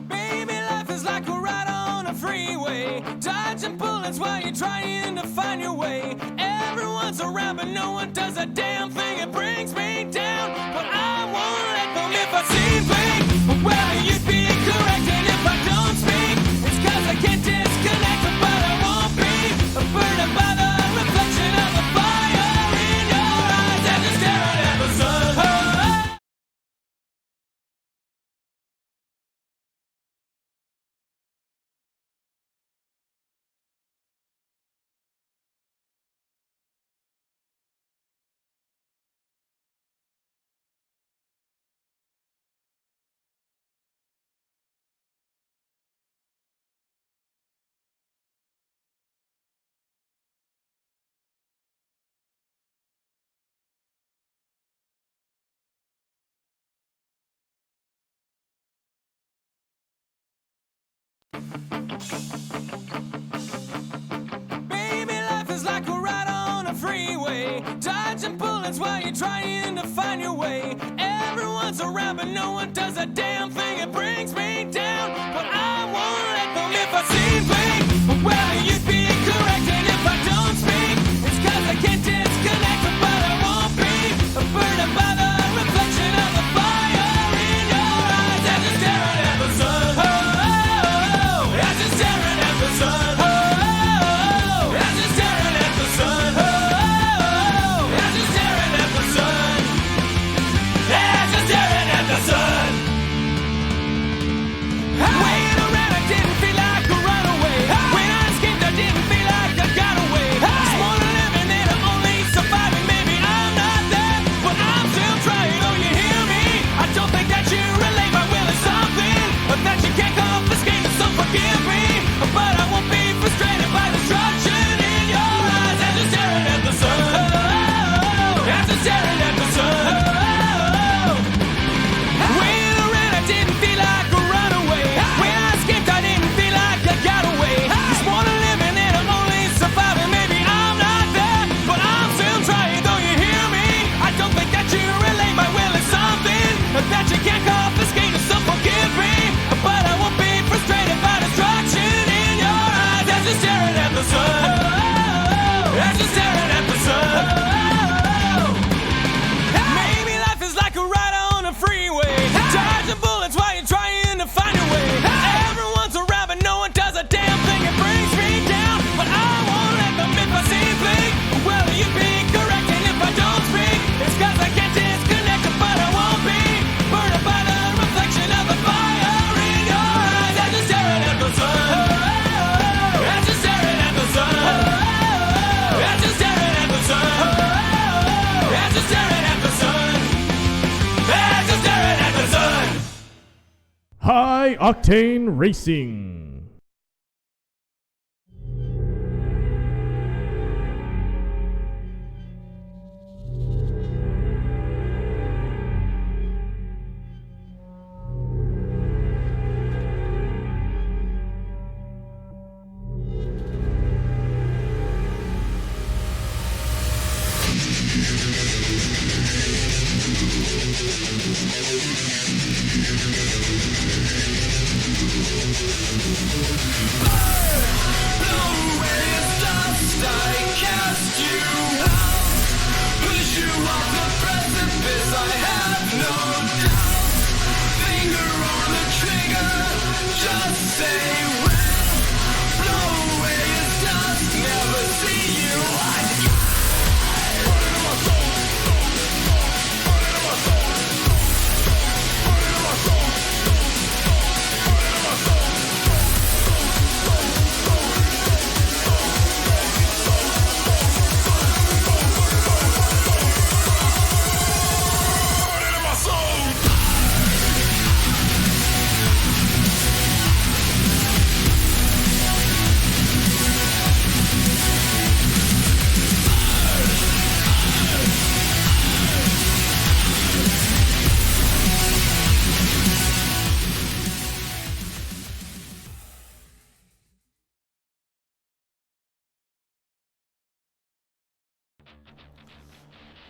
Baby, life is like a ride on a freeway, dodging bullets while you're trying to find your way. Everyone's around, but no one does a damn thing. It brings me down, but I won't let them. If I seem big, well, you'd be correct. And if I don't speak, it's 'cause I can't disconnect. But I won't be burned by the reflection of the fire in your eyes as you're staring at the sun. Baby, life is like a ride on a freeway, dodging bullets while you're trying to find your way. Everyone's around, but no one does a damn thing. It brings me down, but I won't let them. If I seem big, well, you'd be correct. And if I don't speak, it's 'cause I can't disconnect. But I won't be burned by the reflection of the fire in your eyes as you're staring at the sun. As you're staring at the sun. As you're staring at the sun. As you're staring at the sun. As you're staring at the sun. Wait around, I didn't feel like a runaway. When I escaped, I didn't feel like I got away. It's more than living and I'm only surviving. Maybe I'm not there, but I'm still trying. Oh, you hear me? I don't think that you relate. My will is something that you can't confiscate. So forgive me, but I won't be frustrated by destruction in your eyes as you're staring at the sun. As you're staring at the sun. Wait around, I didn't feel like a runaway. When I escaped, I didn't feel like I got away. It's more than living and I'm only surviving. Maybe I'm not there, but I'm still trying. Though you hear me, I don't think that you relate. My will is something that you can't confiscate. So forgive me, but I won't be frustrated by destruction in your eyes as you're staring at the sun. As you're staring at the sun. Maybe life is like a ride on a freeway, dodging bullets while you're trying to find your way. Everyone's around, but no one does a damn thing. It brings me down, but I won't let them. If I seem big, well, you'd be correct. And if I don't speak, it's 'cause I can't disconnect. But I won't be burned by the reflection of the fire in your eyes as you're staring at the sun. As you're staring at the sun. As you're staring at the sun. As you're staring at the sun. As you're staring at the sun. High Octane Racing.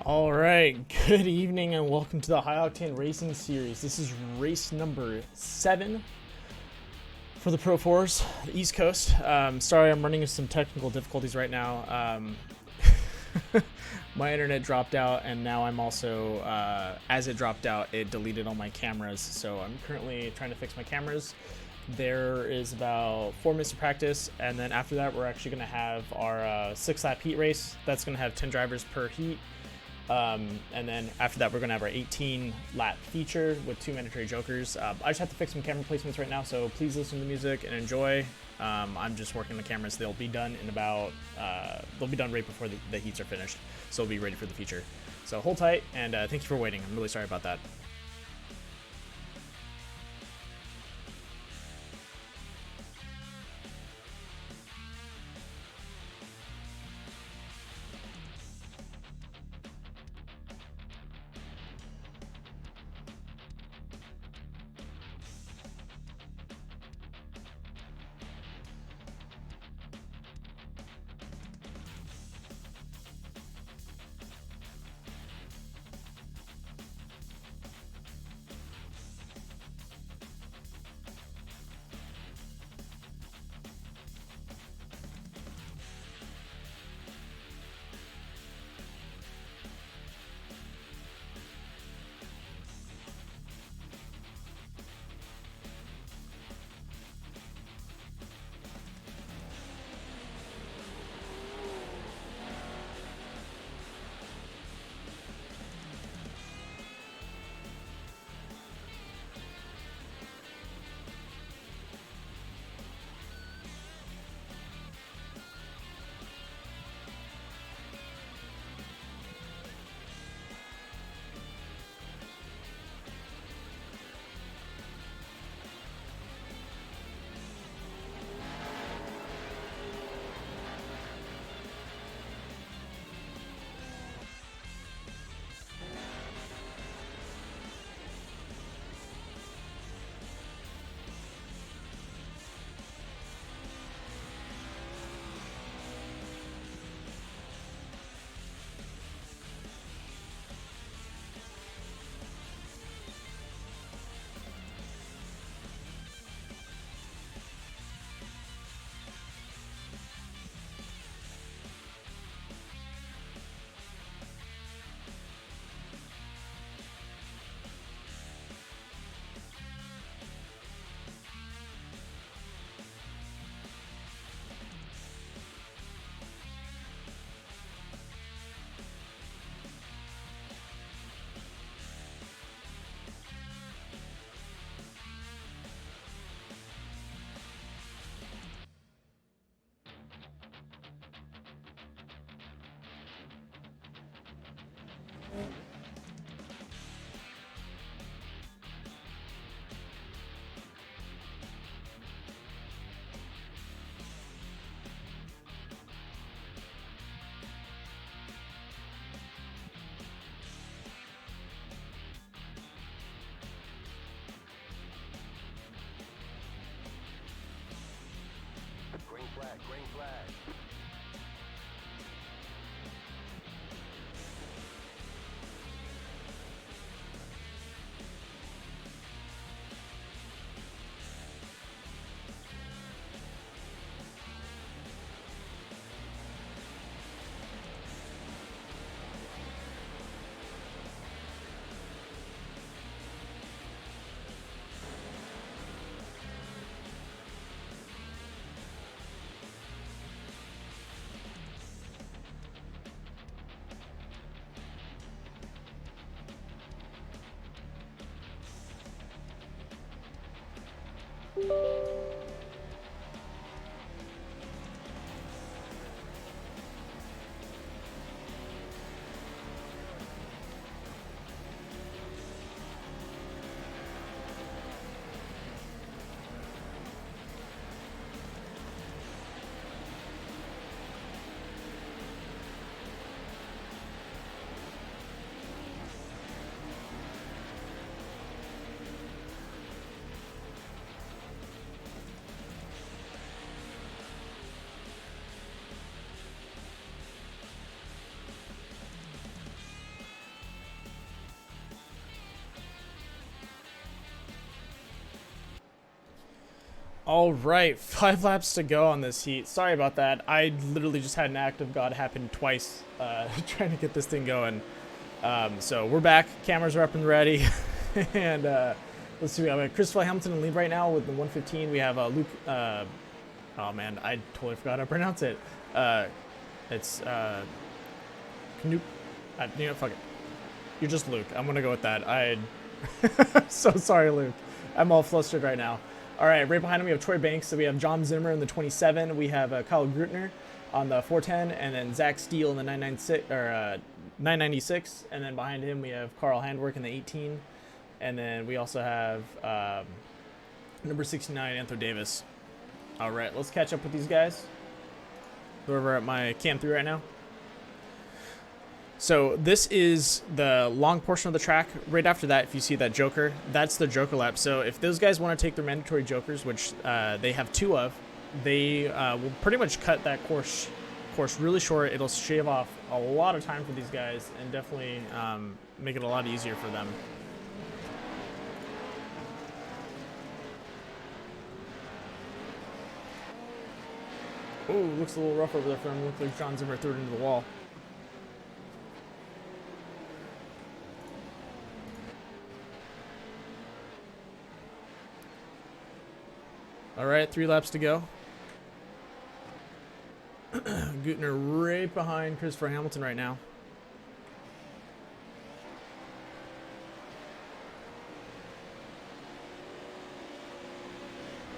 All right, good evening and welcome to the High Octane Racing Series. This is race number 7 for the Pro 4s, the East Coast. Sorry, I'm running into some technical difficulties right now. My internet dropped out, and now I'm also, as it dropped out, it deleted all my cameras. So I'm currently trying to fix my cameras. There is about 4 minutes to practice, and then after that, we're actually going to have our 6-lap heat race. That's going to have 10 drivers per heat. And then after that, we're going to have our 18-lap feature with 2 mandatory jokers. I just have to fix some camera placements right now, so please listen to the music and enjoy. I'm just working the cameras. They'll be done in about, they'll be done right before the heats are finished, so we'll be ready for the feature. So hold tight, and thank you for waiting. I'm really sorry about that. All right, 5 laps to go on this heat. Sorry about that. I literally just had an act of God happen twice trying to get this thing going. So we're back. Cameras are up and ready. And let's see. We have Christopher Hamilton in the lead right now with the 115. We have Luke. Oh, man. I totally forgot how to pronounce it. It's Canoop. You know, fuck it. You're just Luke. I'm going to go with that. So sorry, Luke. I'm all flustered right now. All right, right behind him we have Troy Banks. So we have John Zimmer in the 27. We have Kyle Grutner on the 410, and then Zach Steele in the 996. And then behind him we have Carl Handwerk in the 18. And then we also have number 69, Anthony Davis. All right, let's catch up with these guys. We're over at my cam 3 right now. So this is the long portion of the track. Right after that, if you see that joker, that's the joker lap. So if those guys want to take their mandatory jokers, which they have 2 of, they will pretty much cut that course really short. It'll shave off a lot of time for these guys and definitely make it a lot easier for them. Oh, looks a little rough over there for him. Looks like John Zimmer threw it into the wall. All right, 3 laps to go. Gutner right behind Christopher Hamilton right now.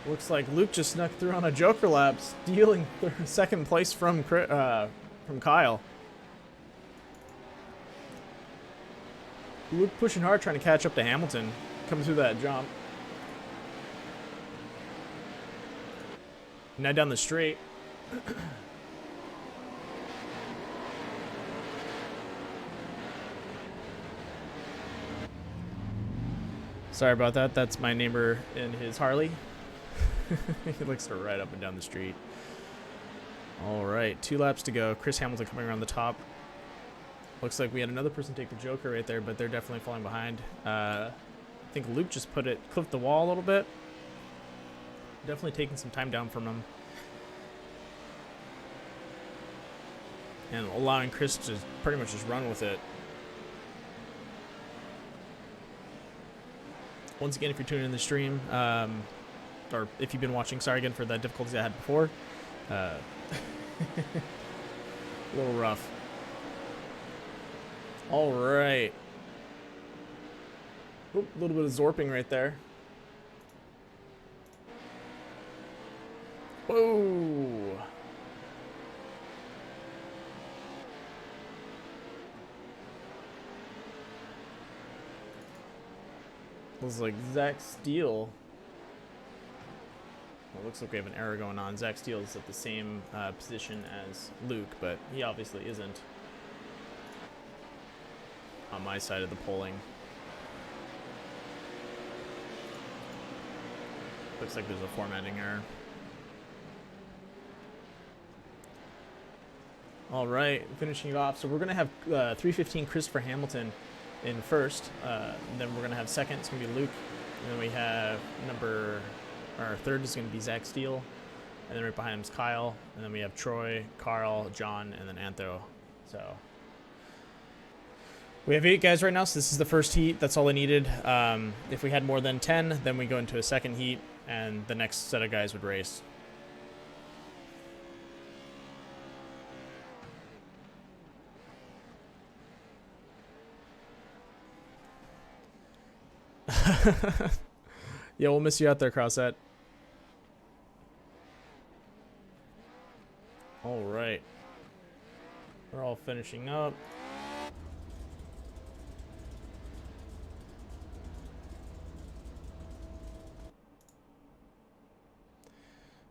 Looks like Luke just snuck through on a joker lap, stealing second place from Kyle. Luke pushing hard, trying to catch up to Hamilton, coming through that jump. Now down the straight. Sorry about that. That's my neighbor in his Harley. He likes to ride up and down the street. All right, 2 laps to go. Chris Hamilton coming around the top. Looks like we had another person take the joker right there, but they're definitely falling behind. I think Luke just clipped the wall a little bit. Definitely taking some time down from him. And allowing Chris to pretty much just run with it. Once again, if you're tuning in the stream, or if you've been watching, sorry again for the difficulties I had before. A little rough. All right. Oop, a little bit of zorping right there. Whoa. Looks like Zach Steele. Well, it looks like we have an error going on. Zach Steele is at the same position as Luke, but he obviously isn't on my side of the polling. Looks like there's a formatting error. All right, finishing it off. So we're going to have 315 Christopher Hamilton in first. Then we're going to have second. It's going to be Luke. And then we have our third is going to be Zach Steele. And then right behind him is Kyle. And then we have Troy, Carl, John, and then Antho. So we have 8 guys right now. So this is the first heat. That's all I needed. If we had more than 10, then we go into a second heat. And the next set of guys would race. Yeah, we'll miss you out there, Crossette. All right. We're all finishing up.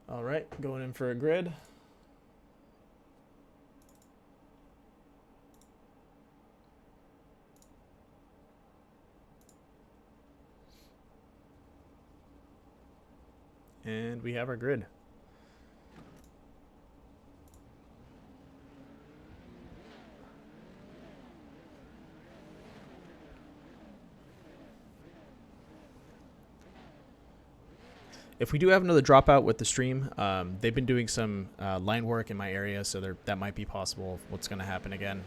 All right, going in for a grid. And we have our grid. If we do have another dropout with the stream, they've been doing some line work in my area, so that might be possible. What's going to happen again?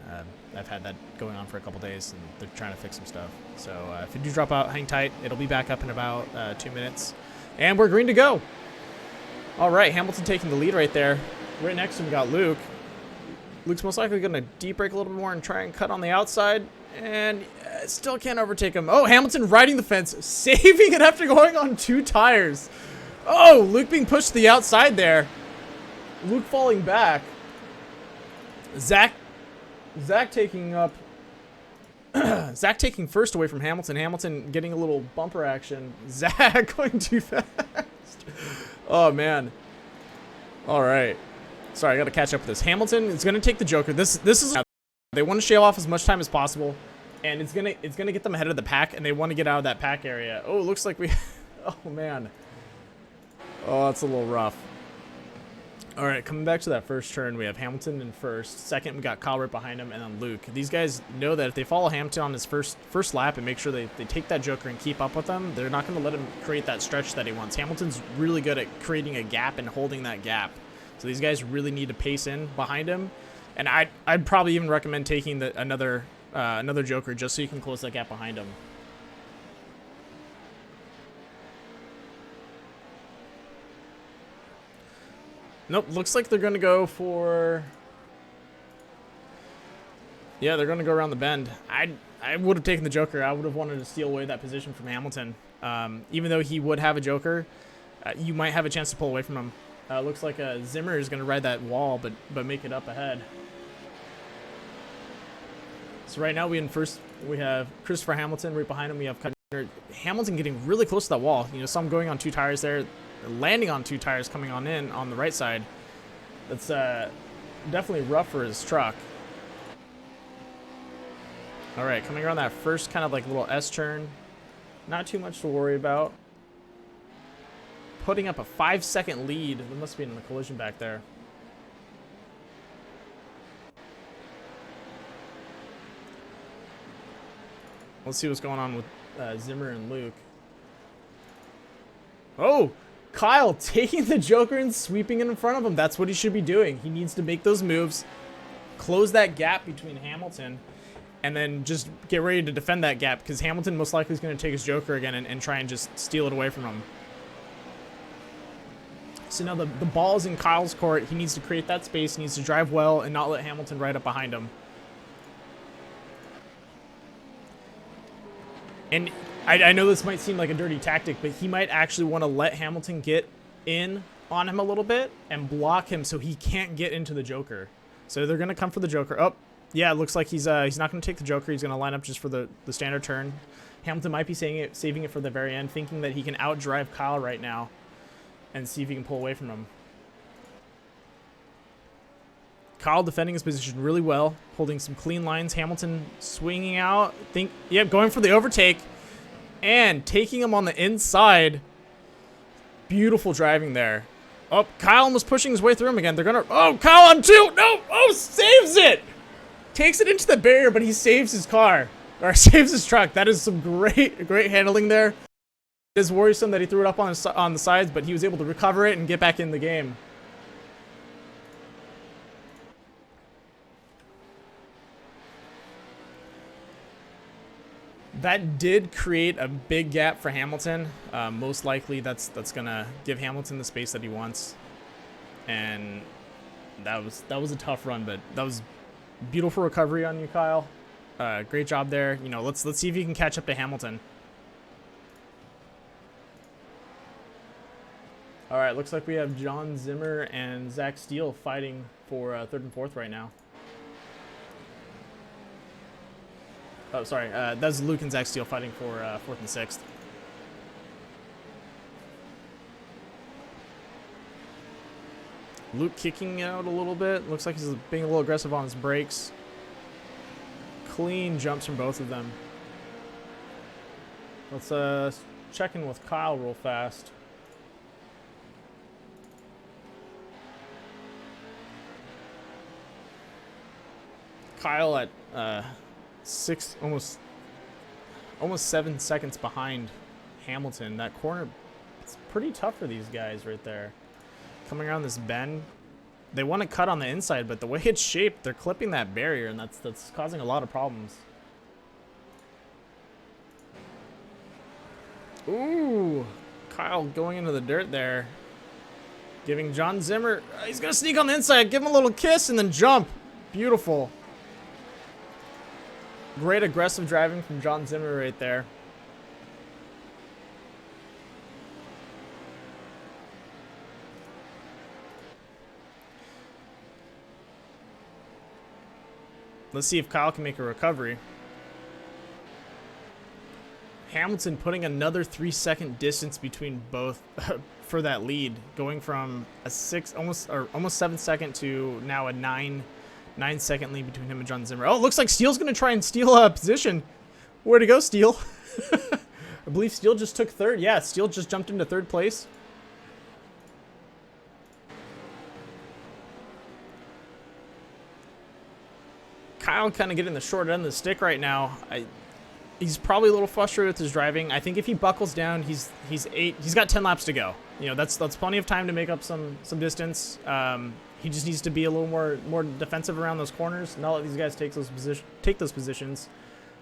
I've had that going on for a couple days, and they're trying to fix some stuff. So if you do drop out, hang tight. It'll be back up in about 2 minutes. And we're green to go. All right, Hamilton taking the lead right there. Right next to him we got Luke. Luke's most likely going to deep brake a little bit more and try and cut on the outside. And still can't overtake him. Oh, Hamilton riding the fence, saving it after going on 2 tires. Oh, Luke being pushed to the outside there. Luke falling back. Zach taking up. Zach taking first away from Hamilton. Hamilton getting a little bumper action. Zach going too fast. Oh, man. All right. Sorry, I got to catch up with this. Hamilton is going to take the Joker. This is. They want to shave off as much time as possible, and it's gonna get them ahead of the pack, and they want to get out of that pack area. Oh, it looks like we. Oh, man. Oh, that's a little rough. All right, coming back to that first turn, we have Hamilton in first. Second, we got Kyle right behind him, and then Luke. These guys know that if they follow Hamilton on his first lap and make sure they take that Joker and keep up with them, they're not going to let him create that stretch that he wants. Hamilton's really good at creating a gap and holding that gap. So these guys really need to pace in behind him. And I'd probably even recommend taking another Joker just so you can close that gap behind him. Nope, looks like they're going to go for... Yeah, they're going to go around the bend. I would have taken the Joker. I would have wanted to steal away that position from Hamilton. Even though he would have a Joker, you might have a chance to pull away from him. Looks like Zimmer is going to ride that wall, but make it up ahead. So right now we have Christopher Hamilton right behind him. We have Hamilton getting really close to that wall. You know, some going on 2 tires there. Landing on 2 tires coming on in on the right side. That's definitely rough for his truck. All right, coming around that first kind of like little S turn. Not too much to worry about. Putting up a 5-second lead. There must be in the collision back there. Let's see what's going on with Zimmer and Luke. Oh! Kyle taking the Joker and sweeping it in front of him. That's what he should be doing. He needs to make those moves, close that gap between Hamilton, and then just get ready to defend that gap, because Hamilton most likely is going to take his Joker again and try and just steal it away from him. So now the ball's in Kyle's court. He needs to create that space. He needs to drive well and not let Hamilton ride up behind him. And I know this might seem like a dirty tactic, but he might actually want to let Hamilton get in on him a little bit and block him so he can't get into the Joker. So they're going to come for the Joker. Oh, yeah, it looks like he's not going to take the Joker. He's going to line up just for the standard turn. Hamilton might be saving it for the very end, thinking that he can outdrive Kyle right now and see if he can pull away from him. Kyle defending his position really well, holding some clean lines. Hamilton swinging out. Going for the overtake and taking him on the inside. Beautiful driving there. Oh, Kyle almost pushing his way through him again. They're gonna. Oh, Kyle on 2. No. Oh, saves it. Takes it into the barrier, but he saves his car or saves his truck. That is some great handling there. It is worrisome that he threw it up on the sides, but he was able to recover it and get back in the game. That did create a big gap for Hamilton. Most likely that's gonna give Hamilton the space that he wants. And that was a tough run, but that was beautiful recovery on you, Kyle. Great job there. You know, let's see if you can catch up to Hamilton. All right, looks like we have John Zimmer and Zach Steele fighting for 3rd and 4th right now. Oh, sorry. That's Luke and Zach Steele fighting for 4th and 6th. Luke kicking out a little bit. Looks like he's being a little aggressive on his brakes. Clean jumps from both of them. Let's check in with Kyle real fast. Kyle at almost 7 seconds behind Hamilton. That corner It's pretty tough for these guys right there. Coming around this bend. They want to cut on the inside, but the way it's shaped, they're clipping that barrier, and that's causing a lot of problems. Ooh, Kyle going into the dirt there. Giving John Zimmer, he's going to sneak on the inside, give him a little kiss, and then jump. Beautiful. Great aggressive driving from John Zimmer right there. Let's see if Kyle can make a recovery. Hamilton putting another 3-second distance between both for that lead, going from a almost 7-second to now a 9-second lead between him and John Zimmer. Oh, it looks like Steele's going to try and steal a position. Where to go, Steele? I believe Steele just took third. Yeah, Steele just jumped into third place. Kyle kind of getting the short end of the stick right now. He's probably a little frustrated with his driving. I think if he buckles down, he's got 10 laps to go. You know, that's plenty of time to make up some distance. He just needs to be a little more defensive around those corners, not let these guys take those positions.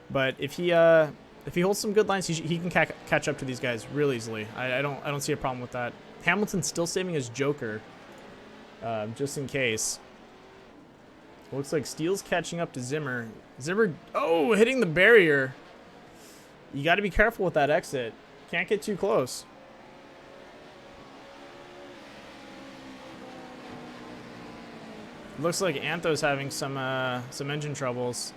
But if he holds some good lines, he can catch up to these guys real easily. I don't see a problem with that. Hamilton's still saving his joker, just in case. Looks like Steele's catching up to Zimmer. Zimmer, oh, hitting the barrier. You got to be careful with that exit. Can't get too close. Looks like Antho's having some engine troubles.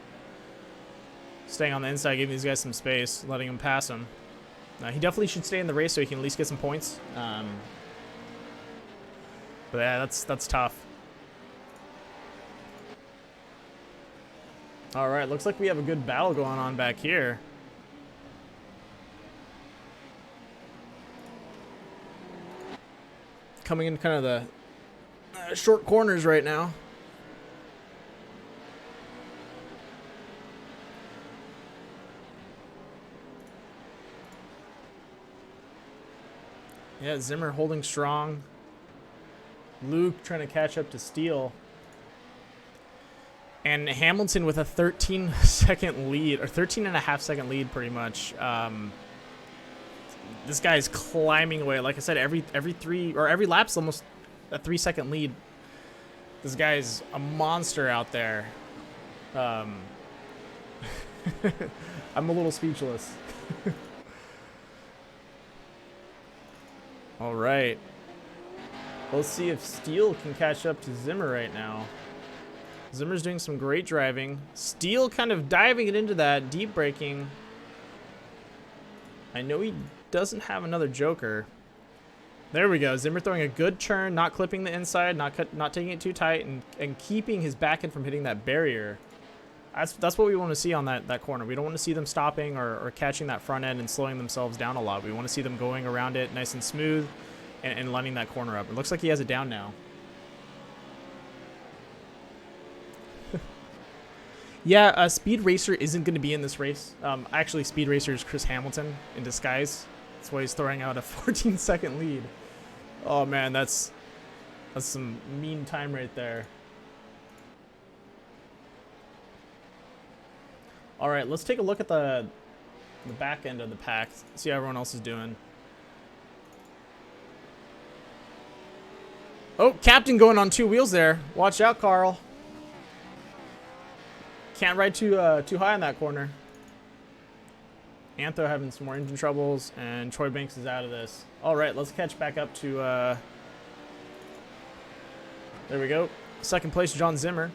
Staying on the inside, giving these guys some space, letting him pass him. He definitely should stay in the race so he can at least get some points. But yeah, that's tough. All right, looks like we have a good battle going on back here. Coming in kind of the short corners right now. Yeah, Zimmer holding strong. Luke trying to catch up to Steele. And Hamilton with a 13-second lead, or 13.5-second lead, pretty much. This guy's climbing away. Like I said, every lap's almost a 3-second lead. This guy's a monster out there. I'm a little speechless. All right. Let's see if Steele can catch up to Zimmer right now. Zimmer's doing some great driving. Steele kind of diving it into that, deep braking. I know he doesn't have another joker. There we go. Zimmer throwing a good turn, not clipping the inside, not taking it too tight, and keeping his back end from hitting that barrier. That's what we want to see on that corner. We don't want to see them stopping or catching that front end and slowing themselves down a lot. We want to see them going around it nice and smooth and lining that corner up. It looks like he has it down now. Yeah, Speed Racer isn't going to be in this race. Actually, Speed Racer is Chris Hamilton in disguise. That's why he's throwing out a 14-second lead. Oh man, that's some mean time right there. All right, let's take a look at the back end of the pack. See how everyone else is doing. Oh, Captain going on 2 wheels there. Watch out, Carl. Can't ride too high on that corner. Antho having some more engine troubles, and Troy Banks is out of this. All right, let's catch back up to. There we go. Second place, John Zimmer.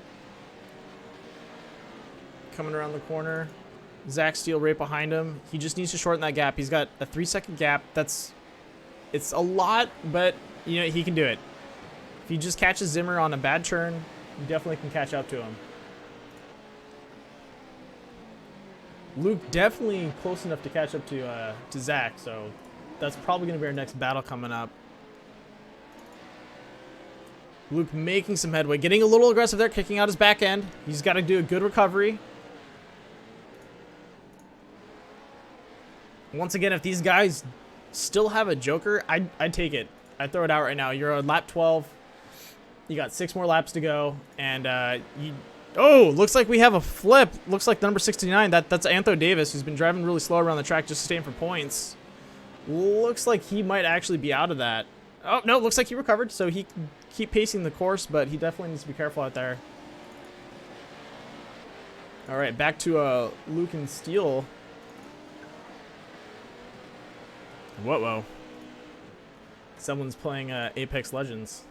Coming around the corner. Zach Steele right behind him. He just needs to shorten that gap. He's got a 3-second gap. It's a lot, but you know he can do it. If he just catches Zimmer on a bad turn, he definitely can catch up to him. Luke definitely close enough to catch up to Zach, so that's probably going to be our next battle coming up. Luke making some headway, getting a little aggressive there, kicking out his back end. He's got to do a good recovery. Once again, if these guys still have a joker, I'd take it. I'd throw it out right now. You're on lap 12. You got 6 more laps to go, and oh, looks like we have a flip. Looks like the number 69. That's Antho Davis, who's been driving really slow around the track just staying for points. Looks like he might actually be out of that. Oh no, looks like he recovered, so he can keep pacing the course, but he definitely needs to be careful out there. All right, back to Luke and Steele. Whoa. Someone's playing Apex Legends.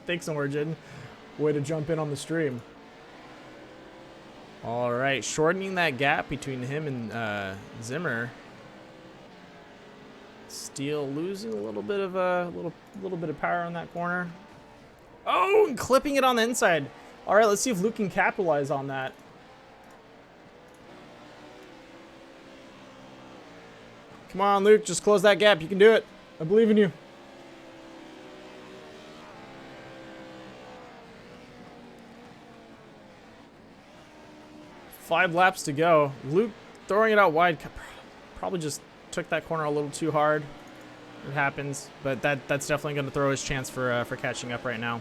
Thanks, Origin. Way to jump in on the stream. All right, shortening that gap between him and Zimmer. Steele losing a little bit of little bit of power on that corner. Oh, and clipping it on the inside. All right, let's see if Luke can capitalize on that. Come on, Luke, just close that gap. You can do it. I believe in you. Five laps to go. Luke throwing it out wide. Probably just took that corner a little too hard. It happens, but that's definitely going to throw his chance for catching up right now.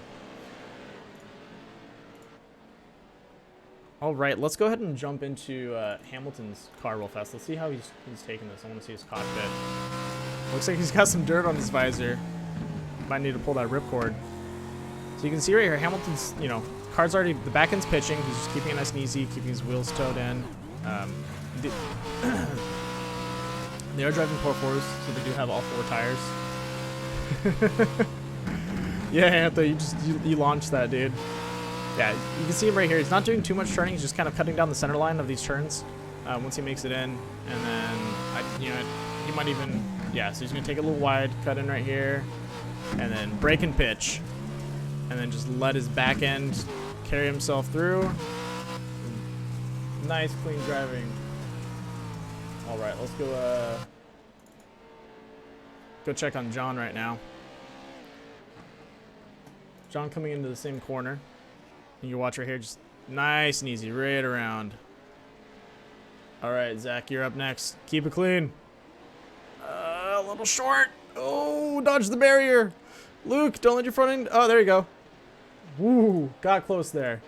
All right, let's go ahead and jump into Hamilton's car real fast. Let's see how he's taking this. I want to see his cockpit. Looks like he's got some dirt on his visor. Might need to pull that ripcord. So you can see right here, Hamilton's, car's already, the back end's pitching. He's just keeping it nice and easy, keeping his wheels towed in. They are driving 4.4s, so they do have all 4 tires. Yeah, Anthony, you launched that, dude. Yeah, you can see him right here. He's not doing too much turning. He's just kind of cutting down the center line of these turns once he makes it in. And then, he might even, yeah, so he's going to take it a little wide, cut in right here, and then brake and pitch. And then just let his back end carry himself through. Nice, clean driving. All right, let's go check on John right now. John coming into the same corner. And you watch right here, just nice and easy, right around. All right, Zach, you're up next. Keep it clean. A little short. Oh, dodge the barrier. Luke, don't let your front end. Oh, there you go. Woo, got close there.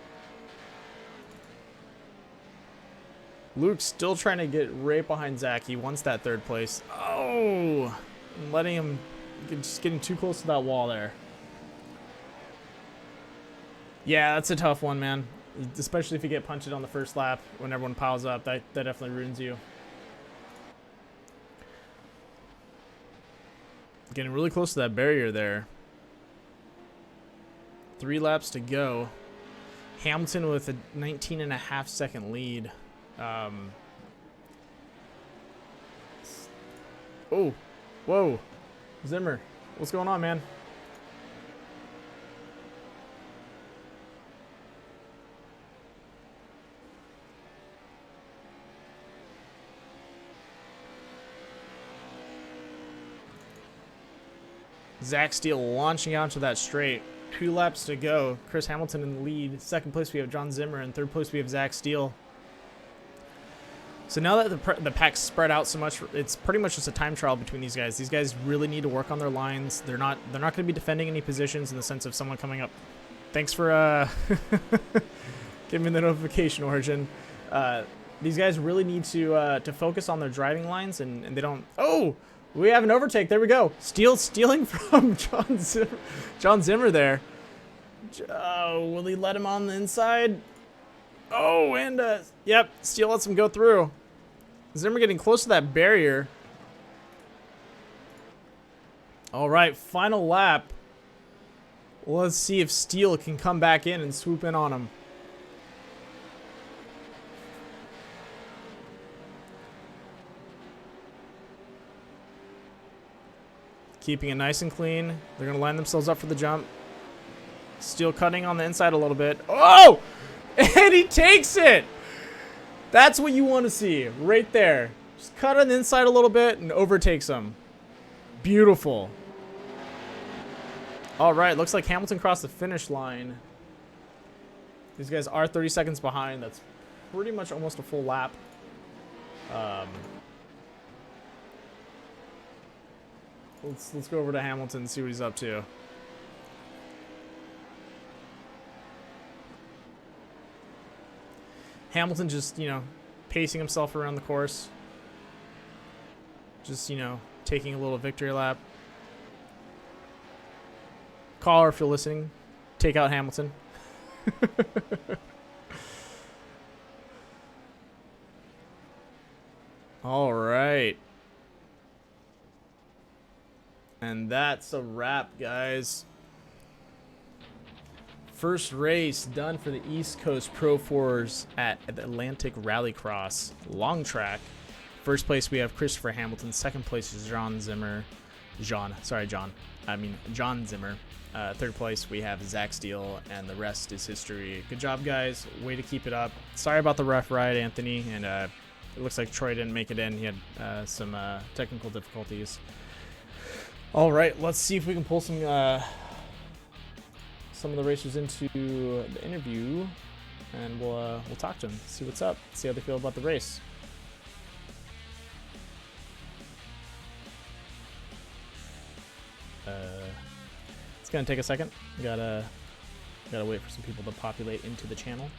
Luke's still trying to get right behind Zach. He wants that 3rd place. Oh, letting him, just getting too close to that wall there. Yeah, that's a tough one, man. Especially if you get punched on the first lap when everyone piles up. That definitely ruins you. Getting really close to that barrier there. 3 laps to go. Hamilton with a 19.5 second lead. Oh, whoa. Zimmer, what's going on, man? Zach Steele launching out to that straight. 2 laps to go. Chris Hamilton in the lead. 2nd place we have John Zimmer, and 3rd place we have Zach Steele. So now that the pack's spread out so much, it's pretty much just a time trial between these guys. These guys really need to work on their lines. They're not going to be defending any positions in the sense of someone coming up. Thanks for giving me the notification, Origin. These guys really need to focus on their driving lines, and they don't. Oh, we have an overtake. There we go. Stealing from John Zimmer there. Will he let him on the inside? Oh, and yep, Steele lets him go through. Zimmer getting close to that barrier. All right, final lap. Let's see if Steele can come back in and swoop in on him. Keeping it nice and clean. They're going to line themselves up for the jump. Steele cutting on the inside a little bit. Oh! And he takes it! That's what you want to see right there. Just cut on the inside a little bit and overtakes him. Beautiful. All right, looks like Hamilton crossed the finish line. These guys are 30 seconds behind. That's pretty much almost a full lap. Let's go over to Hamilton and see what he's up to. Hamilton just, pacing himself around the course. Just, taking a little victory lap. Caller, if you're listening, take out Hamilton. All right. And that's a wrap, guys. First race done for the East Coast Pro 4s at the Atlantic Rallycross Long Track. First place we have Christopher Hamilton. Second place is John Zimmer. John Zimmer. Third place we have Zach Steele, and the rest is history. Good job, guys. Way to keep it up. Sorry about the rough ride, Anthony, and it looks like Troy didn't make it in. He had some technical difficulties. All right, let's see if we can pull some of the racers into the interview, and we'll talk to them, see what's up, see how they feel about the race. It's gonna take a second. Gotta wait for some people to populate into the channel.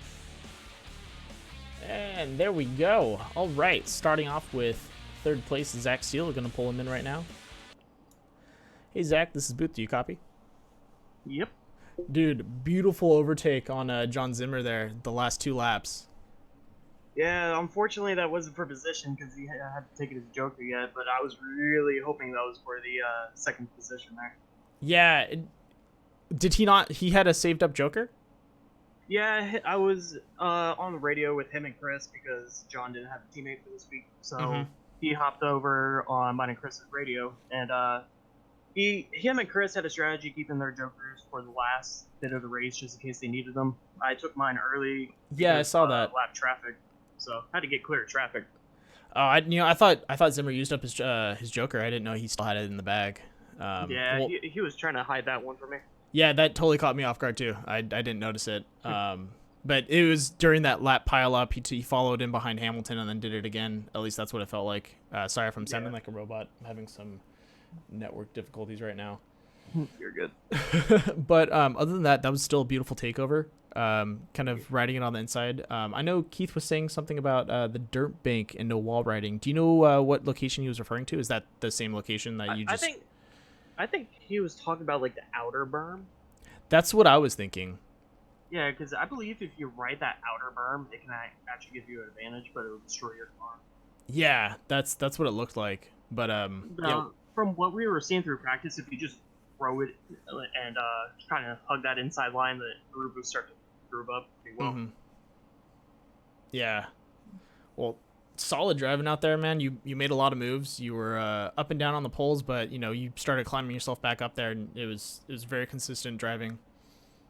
And there we go. All right, starting off with third place, Zach Steele. We're gonna pull him in right now. Hey Zach, this is Booth. Do you copy? Yep. Dude, beautiful overtake on John Zimmer there, the last 2 laps. Yeah, unfortunately that wasn't for position because he had to take it as a joker yet, but I was really hoping that was for the second position there. Yeah, did he not? He had a saved up joker? Yeah, I was on the radio with him and Chris because John didn't have a teammate for this week, so he hopped over on mine and Chris's radio, and him and Chris had a strategy keeping their jokers for the last bit of the race just in case they needed them. I took mine early. Yeah, because, I saw that. Lap traffic, so I had to get clear of traffic. I thought Zimmer used up his joker. I didn't know he still had it in the bag. Yeah, well, he was trying to hide that one from me. Yeah, that totally caught me off guard too. I didn't notice it. But it was during that lap pile up. He followed in behind Hamilton and then did it again. At least that's what it felt like. Sorry if I'm sounding like a robot. I'm having some network difficulties right now. You're good. But other than that, that was still a beautiful takeover. Kind of riding it on the inside. I know Keith was saying something about the dirt bank and no wall riding. Do you know what location he was referring to? Is that the same location that you just... I think he was talking about like the outer berm. That's what I was thinking. Yeah, because I believe if you ride that outer berm, it can actually give you an advantage, but it will destroy your car. Yeah, that's what it looked like. But yeah. From what we were seeing through practice, if you just throw it and kind of hug that inside line, the groove will start to groove up pretty well. Mm-hmm. Yeah. Well, solid driving out there, man. You made a lot of moves. You were up and down on the poles, but you started climbing yourself back up there, and it was very consistent driving.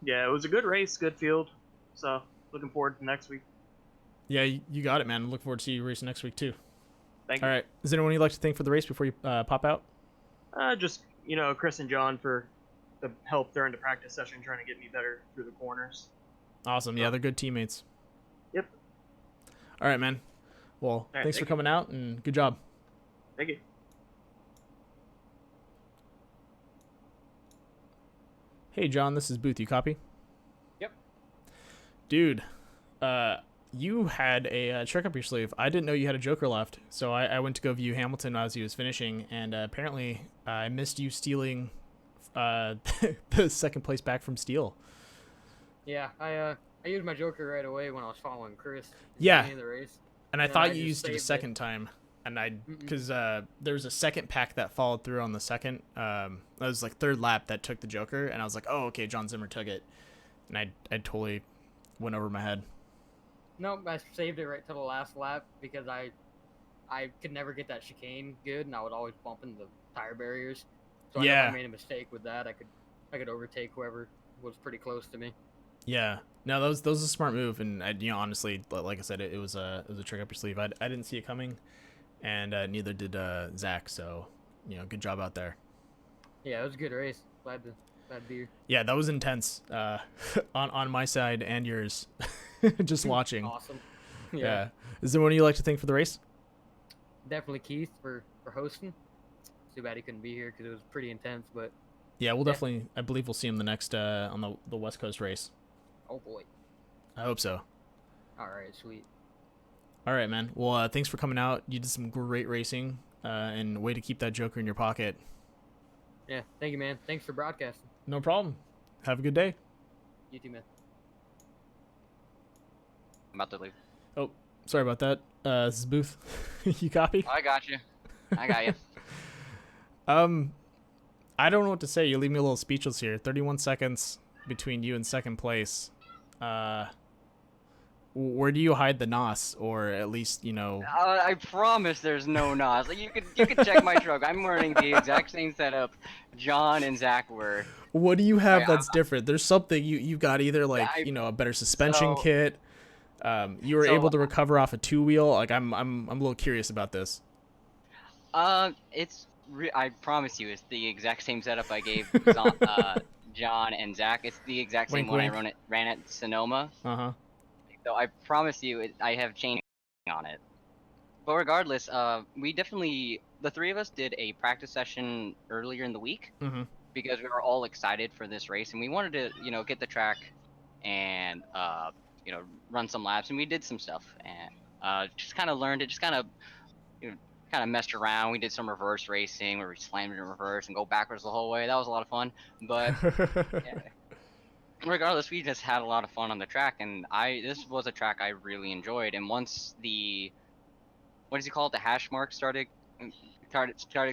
Yeah, it was a good race, good field. So looking forward to next week. Yeah, you got it, man. Look forward to you racing next week too. Thank you. All right. Is there anyone you'd like to thank for the race before you pop out? Just Chris and John for the help during the practice session, trying to get me better through the corners. Awesome. Yeah, they're good teammates. Yep. All right, man. Well, thanks for coming out, and good job. Thank you. Hey, John, this is Booth. You copy? Yep. Dude, you had a trick up your sleeve. I didn't know you had a joker left, so I went to go view Hamilton as he was finishing, and apparently I missed you stealing the second place back from Steele. Yeah, I used my joker right away when I was following Chris. Yeah. In the race. And I And thought I you just used it a saved second time, and because there was a second pack that followed through on the second. That was like third lap that took the joker, and I was like, oh, okay, John Zimmer took it, and I totally went over my head. Nope, I saved it right till the last lap because I could never get that chicane good, and I would always bump into the tire barriers. So Yeah. I know I made a mistake with that. I could overtake whoever was pretty close to me. Yeah, no, that was a smart move, and honestly, like I said, it was a trick up your sleeve. I didn't see it coming, and neither did Zach. So, good job out there. Yeah, it was a good race. Glad to be here. Yeah, that was intense on my side and yours. Just watching. Awesome. Yeah. Is there one you like to thank for the race? Definitely Keith for hosting. Too bad he couldn't be here because it was pretty intense. But Yeah, we'll definitely. I believe we'll see him the next on the West Coast race. oh boy. I hope so. All right, sweet. All right, man. Well, thanks for coming out. You did some great racing, and way to keep that Joker in your pocket. Yeah, thank you, man. Thanks for broadcasting. No problem. Have a good day. You too, man. I'm about to leave. Oh, sorry about that. This is Booth. You copy? I got you. I got you. I don't know what to say. You leave me a little speechless here. 31 seconds between you and second place. Where do you hide the NOS, or at least, you know? I promise there's no NOS. Like, you could check my truck. I'm running the exact same setup John and Zach were. What do you have I- that's different? There's something you got, either like a better suspension kit. You were able to recover off a 2-wheel. Like I'm a little curious about this. I promise you, it's the exact same setup I gave John and Zach. It's the exact same Wink, one wink. I ran at Sonoma. Uh-huh. So I promise you, I have chaining on it. But regardless, the three of us did a practice session earlier in the week Mm-hmm. because we were all excited for this race and we wanted to, get the track and, run some laps, and we did some stuff and just kind of learned it, just kind of messed around. We did some reverse racing where we slammed in reverse and go backwards the whole way. That was a lot of fun. But yeah, regardless, we just had a lot of fun on the track, and this was a track I really enjoyed. And once the the hash mark started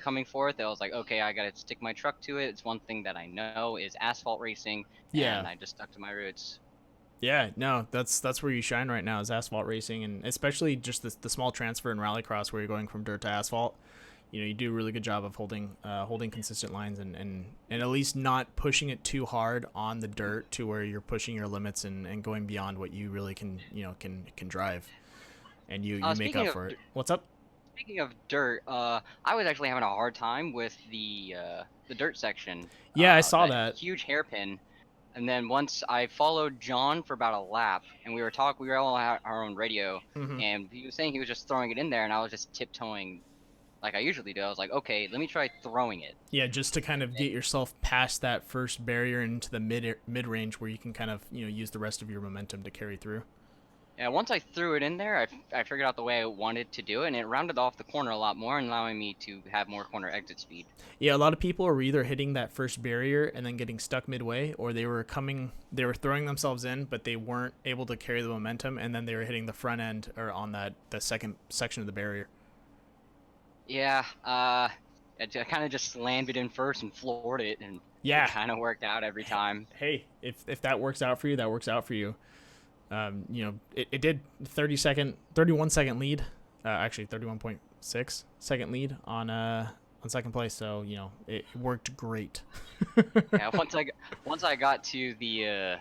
coming forth, I was like, okay, I gotta stick my truck to it. It's one thing that I know is asphalt racing, Yeah. and I just stuck to my roots. Yeah, no, that's where you shine right now, is asphalt racing, and especially just the small transfer in rallycross where you're going from dirt to asphalt. You do a really good job of holding consistent lines and at least not pushing it too hard on the dirt to where you're pushing your limits and going beyond what you really can drive, and you make up for it. What's up? Speaking of dirt, I was actually having a hard time with the dirt section. Yeah, I saw that. Huge hairpin. And then once I followed John for about a lap, and we were all on our own radio, Mhm. and he was saying he was just throwing it in there, and I was just tiptoeing like I usually do. I was like, okay, let me try throwing it. Yeah, just to kind of get yourself past that first barrier into the mid range where you can kind of use the rest of your momentum to carry through. Yeah, once I threw it in there, I figured out the way I wanted to do it, and it rounded off the corner a lot more, and allowing me to have more corner exit speed. Yeah, a lot of people are either hitting that first barrier and then getting stuck midway, or they were throwing themselves in, but they weren't able to carry the momentum, and then they were hitting the front end or on the second section of the barrier. Yeah, I kind of just slammed it in first and floored it, and Yeah. it kind of worked out every time. Hey, if that works out for you, that works out for you. It did 31 second lead, actually 31.6 second lead on second place. So it worked great. Yeah, once I got to the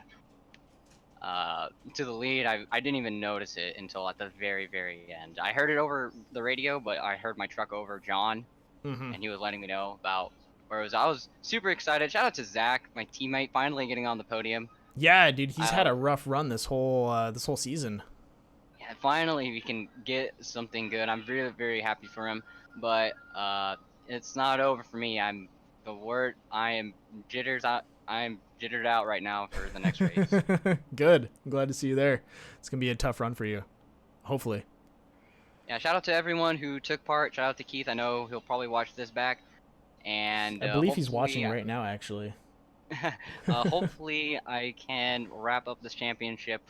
lead, I didn't even notice it until at the very, very end. I heard it over the radio, but I heard my truck over John, Mm-hmm. and he was letting me know about where it was. I was super excited. Shout out to Zach, my teammate, finally getting on the podium. Yeah, dude, he's had a rough run this whole season. Yeah, finally we can get something good. I'm really, very happy for him, but it's not over for me. I am jitters out. I'm jittered out right now for the next race. Good. I'm glad to see you there. It's gonna be a tough run for you. Hopefully. Yeah, shout out to everyone who took part. Shout out to Keith. I know he'll probably watch this back, and I believe he's hopefully watching right now, actually. hopefully I can wrap up this championship,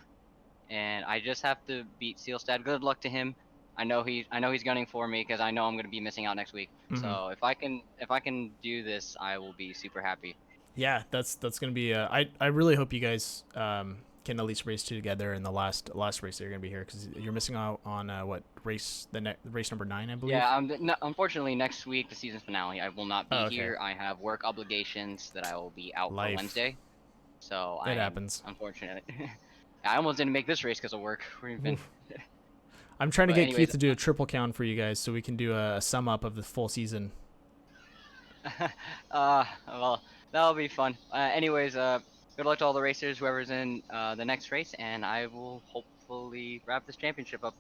and I just have to beat Sealstad. Good luck to him. I know he's gunning for me because I know I'm gonna be missing out next week. Mhm. So if I can do this, I will be super happy. Yeah, that's gonna be. I really hope you guys can at least race two together in the last race that you're gonna be here, because you're missing out on race number 9, I believe. Yeah, unfortunately next week, the season finale, I will not be Oh, okay. here. I have work obligations that I will be out Life. for Wednesday. So It happens. Unfortunately, I almost didn't make this race because of work. We've been. I'm trying to But get anyways, Keith to do a triple count for you guys so we can do a sum up of the full season. Well, that'll be fun. Anyways, good luck to all the racers, whoever's in the next race, and I will hopefully wrap this championship up.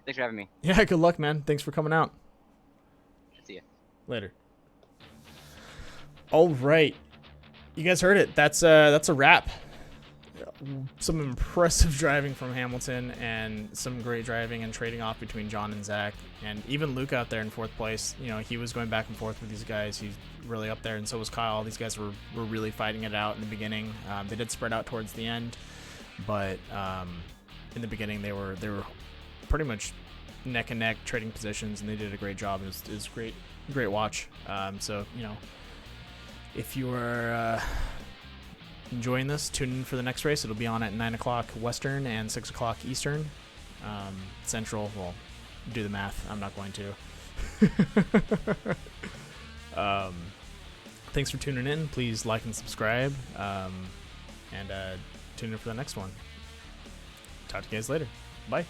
Thanks for having me. Yeah, good luck, man. Thanks for coming out. See ya. Later. All right, you guys heard it. That's a wrap. Some impressive driving from Hamilton and some great driving and trading off between John and Zach, and even Luke out there in 4th place. You know, he was going back and forth with these guys. He's really up there, and so was Kyle. These guys were really fighting it out in the beginning. They did spread out towards the end, but in the beginning they were pretty much neck and neck trading positions, and they did a great job. It was great watch. So, you know, if you are enjoying this, tune in for the next race. It'll be on at 9 o'clock Western and 6 o'clock Eastern. Central, well, do the math. I'm not going to. Thanks for tuning in. Please like and subscribe. And tune in for the next one. Talk to you guys later. Bye.